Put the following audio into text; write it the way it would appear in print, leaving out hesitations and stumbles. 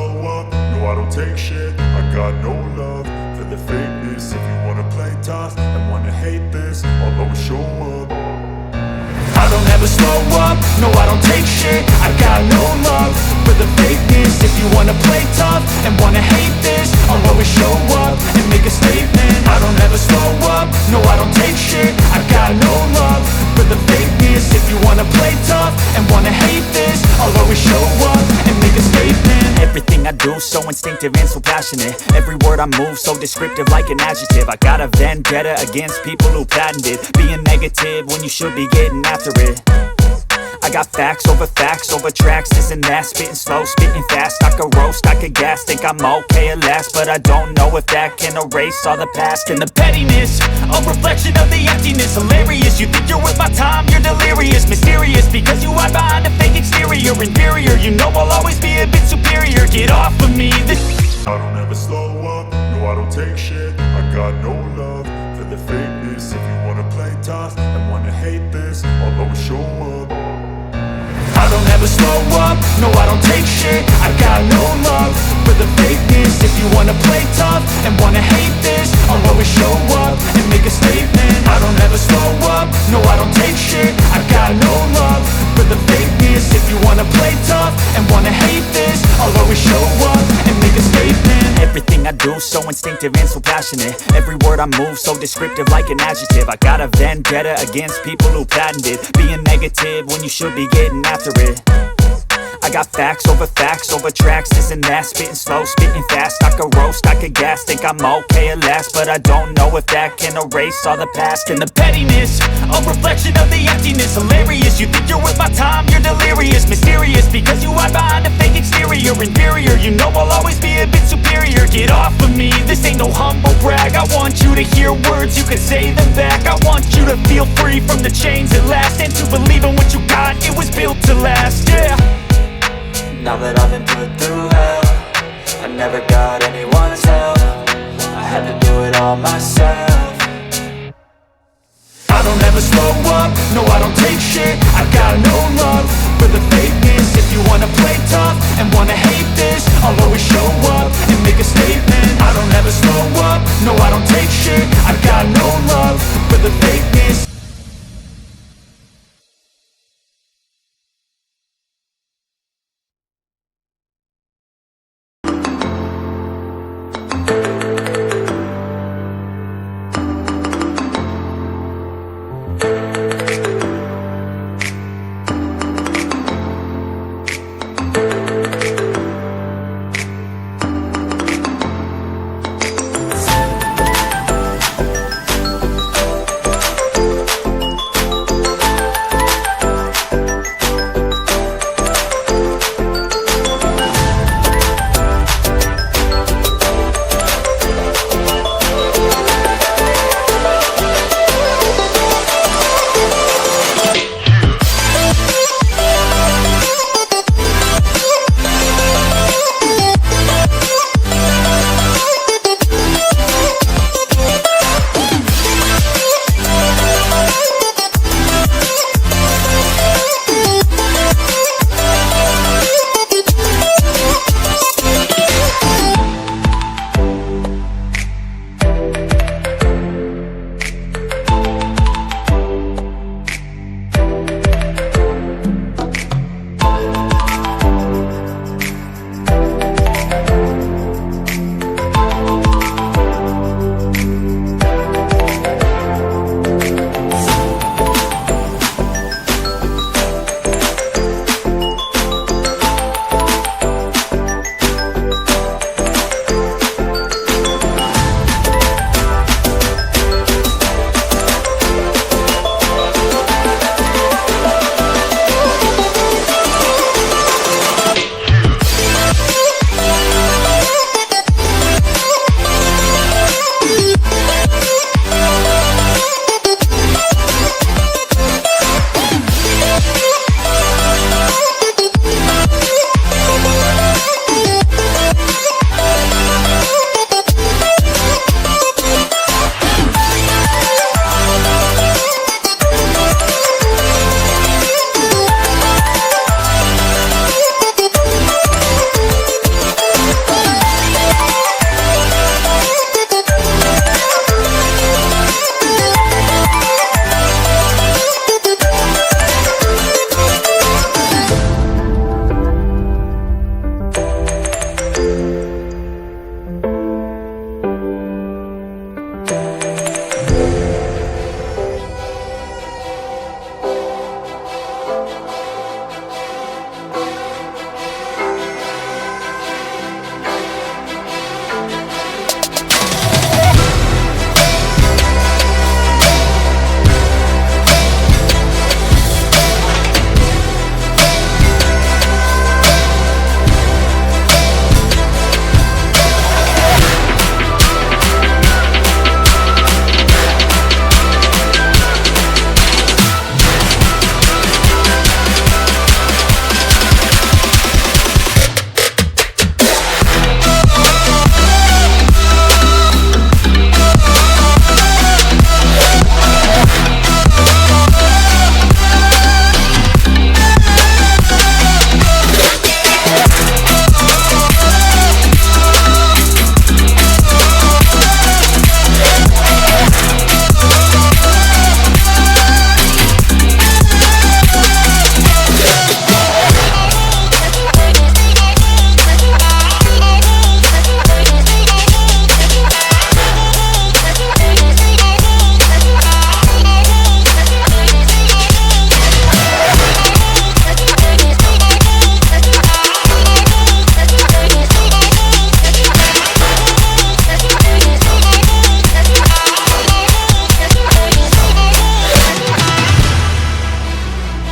slow up, no I don't take shit. I got no love for the fakeness. If you wanna play tough and wanna hate this, I'll always show up. I don't ever slow up, no I don't take shit. I got no love for the fakeness. If you wanna play tough and wanna hate this, I'll always show up and make a statement. I don't ever slow up, no I don't take shit. I got no love for the fakeness. If you wanna play tough and wanna hate this, I'll always show up and make a statement. Everything I do so instinctive and so passionate. Every word I move so descriptive like an adjective. I got a vendetta against people who patented being negative when you should be getting after it. I got facts over tracks, this and that. Spitting slow, spitting fast. I could roast, I could gas. Think I'm okay at last, but I don't know if that can erase all the past. And the pettiness, a reflection of the emptiness. Hilarious, you think you're worth my time, you're delirious. Mysterious, because you hide behind a fake exterior. Inferior, you know I'll always be a bit superior. Get off of me, this I don't ever slow up, no I don't take shit. I got no love for the fakeness. If you wanna play tough and wanna hate this, I'll always show up. I don't ever slow up, no I don't take shit. I got no love for the fakeness. If you wanna play tough and wanna hate this, I'll always show up and make a statement. I don't ever slow up, no I don't take shit. I got no love for the fakeness. If you wanna play tough and wanna hate this, I'll always show up and make a statement. Everything I do so instinctive and so passionate. Every word I move so descriptive like an adjective. I got a vendetta against people who patented being negative when you should be getting after it. I got facts over tracks, this and that. Spitting slow, spitting fast. I could roast, I could gas. Think I'm okay at last, but I don't know if that can erase all the past. And the pettiness, a reflection of the emptiness. Hilarious, you think you're worth my time, you're delirious. Mysterious, because you hide behind a fake exterior. Inferior, you know I'll always be a bit superior. Get off of me, this ain't no humble brag. I want you to hear words, you can say them back. I want you to feel free from the chains at last, and to believe in what you got, it was built to last, yeah. Now that I've been put through hell, I never got